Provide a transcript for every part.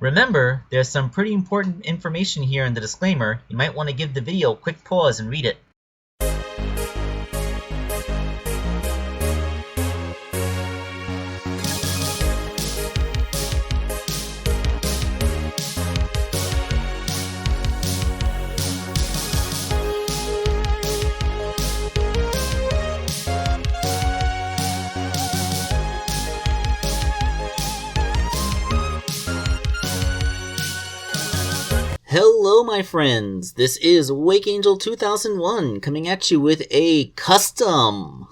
Remember, there's some pretty important information here in the disclaimer. You might want to give the video a quick pause and read it. Hello my friends, this is Wake Angel 2001 coming at you with a custom.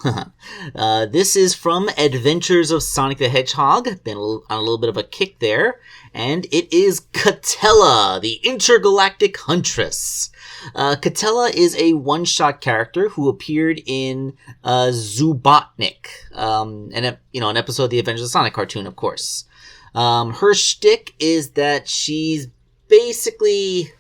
This is from Adventures of Sonic the Hedgehog, been on a little bit of a kick there, and it is Katella the Intergalactic Huntress. Katella is a one-shot character who appeared in Zubotnik, an episode of the Adventures of Sonic cartoon, of course. Her shtick is that she's basically,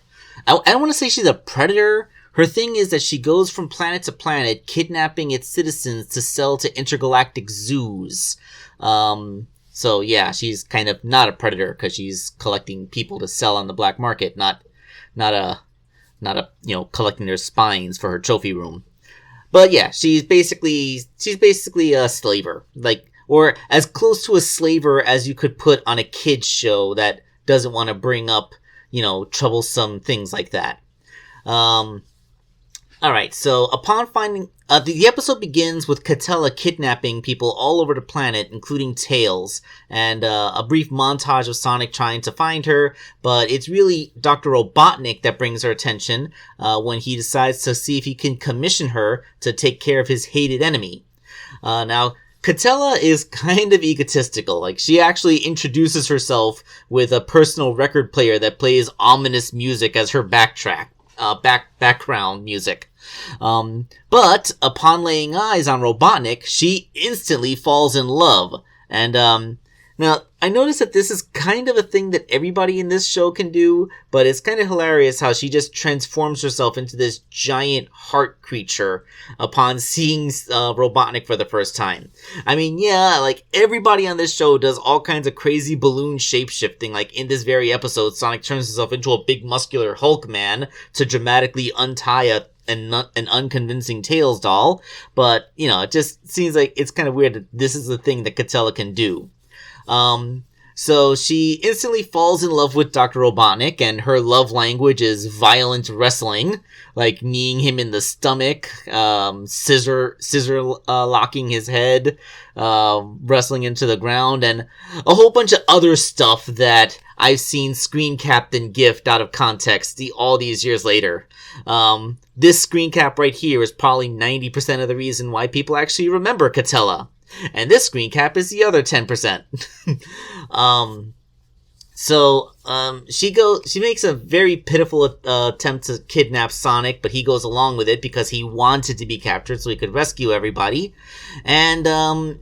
I don't want to say she's a predator. Her thing is that she goes from planet to planet, kidnapping its citizens to sell to intergalactic zoos. So yeah, she's kind of not a predator because she's collecting people to sell on the black market, not collecting their spines for her trophy room. But yeah, she's basically a slaver, or as close to a slaver as you could put on a kid's show that doesn't want to bring up troublesome things like that. Alright, so upon finding... the episode begins with Katella kidnapping people all over the planet, including Tails, and a brief montage of Sonic trying to find her, but it's really Dr. Robotnik that brings her attention when he decides to see if he can commission her to take care of his hated enemy. Now, Katella is kind of egotistical. She actually introduces herself with a personal record player that plays ominous music as her background music. But upon laying eyes on Robotnik, she instantly falls in love. And, now, I noticed that this is kind of a thing that everybody in this show can do, but it's kind of hilarious how she just transforms herself into this giant heart creature upon seeing Robotnik for the first time. I mean, yeah, everybody on this show does all kinds of crazy balloon shape-shifting. In this very episode, Sonic turns himself into a big muscular Hulk man to dramatically untie an unconvincing Tails doll. But, it just seems like it's kind of weird that this is the thing that Katella can do. So she instantly falls in love with Dr. Robotnik, and her love language is violent wrestling, kneeing him in the stomach, scissor locking his head, wrestling into the ground, and a whole bunch of other stuff that I've seen screen capped and gifted out of context all these years later. This screen cap right here is probably 90% of the reason why people actually remember Katella. And this screen cap is the other 10%. She makes a very pitiful attempt to kidnap Sonic, but he goes along with it because he wanted to be captured so he could rescue everybody. And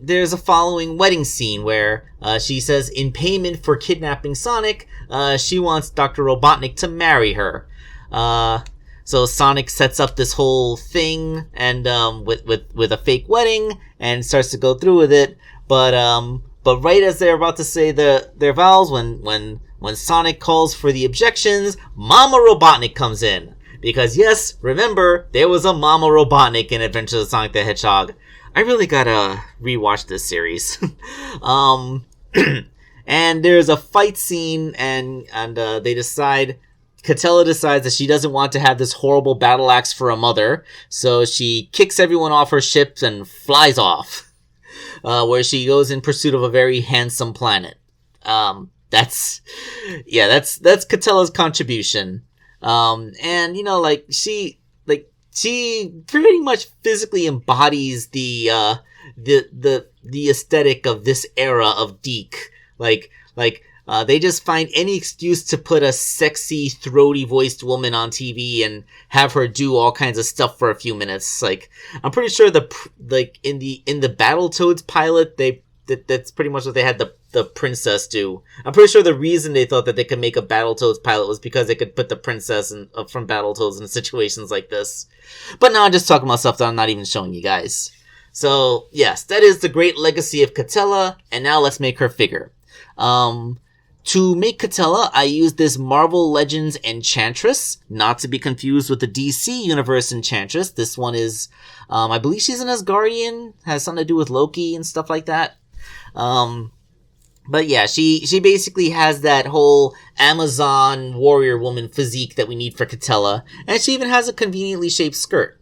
there's a following wedding scene where she says in payment for kidnapping Sonic, she wants Dr. Robotnik to marry her. So Sonic sets up this whole thing and with a fake wedding and starts to go through with it. But right as they're about to say their vows, when Sonic calls for the objections, Mama Robotnik comes in. Because yes, remember, there was a Mama Robotnik in Adventures of Sonic the Hedgehog. I really gotta rewatch this series. And there's a fight scene and Katella decides that she doesn't want to have this horrible battle axe for a mother, so she kicks everyone off her ships and flies off, where she goes in pursuit of a very handsome planet. That's Katella's contribution. She pretty much physically embodies the aesthetic of this era of Deke. They just find any excuse to put a sexy, throaty-voiced woman on TV and have her do all kinds of stuff for a few minutes. I'm pretty sure in the Battletoads pilot, that's pretty much what they had the princess do. I'm pretty sure the reason they thought that they could make a Battletoads pilot was because they could put the princess from Battletoads in situations like this. But now I'm just talking about stuff that I'm not even showing you guys. So, yes, that is the great legacy of Katella, and now let's make her figure. To make Katella, I used this Marvel Legends Enchantress, not to be confused with the DC Universe Enchantress. This one is, I believe she's an Asgardian, has something to do with Loki and stuff like that. But yeah, she basically has that whole Amazon warrior woman physique that we need for Katella, and she even has a conveniently shaped skirt.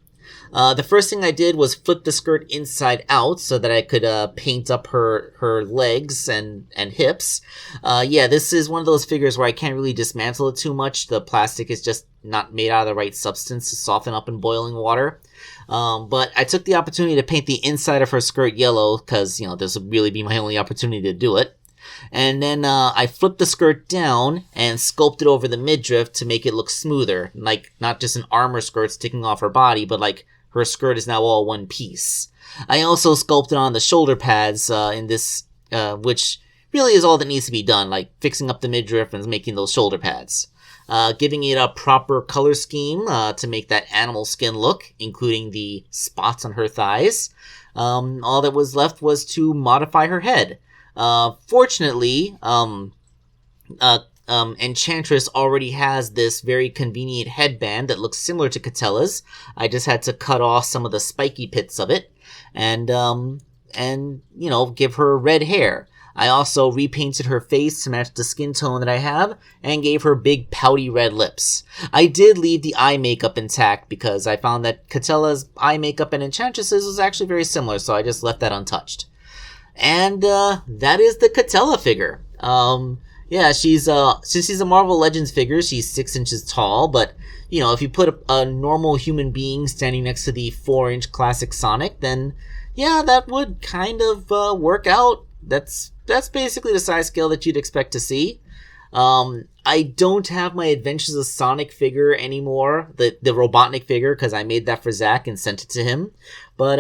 The first thing I did was flip the skirt inside out so that I could paint up her legs and hips. Yeah, this is one of those figures where I can't really dismantle it too much. The plastic is just not made out of the right substance to soften up in boiling water. But I took the opportunity to paint the inside of her skirt yellow because, this would really be my only opportunity to do it. And then I flipped the skirt down and sculpted over the midriff to make it look smoother. Like, not just an armor skirt sticking off her body, but like her skirt is now all one piece. I also sculpted on the shoulder pads in this, which really is all that needs to be done, like fixing up the midriff and making those shoulder pads. Giving it a proper color scheme to make that animal skin look, including the spots on her thighs. All that was left was to modify her head. Fortunately, Enchantress already has this very convenient headband that looks similar to Katella's. I just had to cut off some of the spiky pits of it and give her red hair. I also repainted her face to match the skin tone that I have and gave her big pouty red lips. I did leave the eye makeup intact because I found that Katella's eye makeup and Enchantress's was actually very similar, so I just left that untouched. And that is the Katella figure. Yeah, since she's a Marvel Legends figure, she's 6 inches tall, but, if you put a normal human being standing next to the 4-inch classic Sonic, then, yeah, that would kind of work out. That's basically the size scale that you'd expect to see. I don't have my Adventures of Sonic figure anymore, the Robotnik figure, because I made that for Zach and sent it to him. But,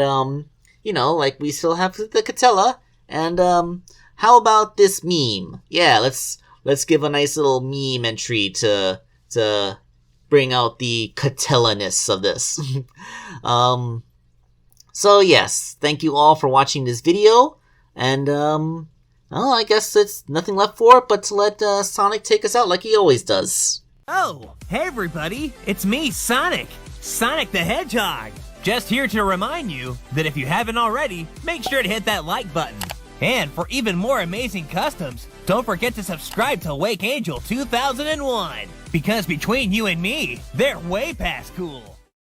we still have the Katella, and, how about this meme? Yeah, let's give a nice little meme entry to bring out the Katella-ness of this. So yes, thank you all for watching this video, and I guess it's nothing left for it but to let Sonic take us out like he always does. Oh, hey everybody, it's me, Sonic the Hedgehog. Just here to remind you that if you haven't already, make sure to hit that like button. And for even more amazing customs, don't forget to subscribe to Wake Angel 2001, because between you and me, they're way past cool.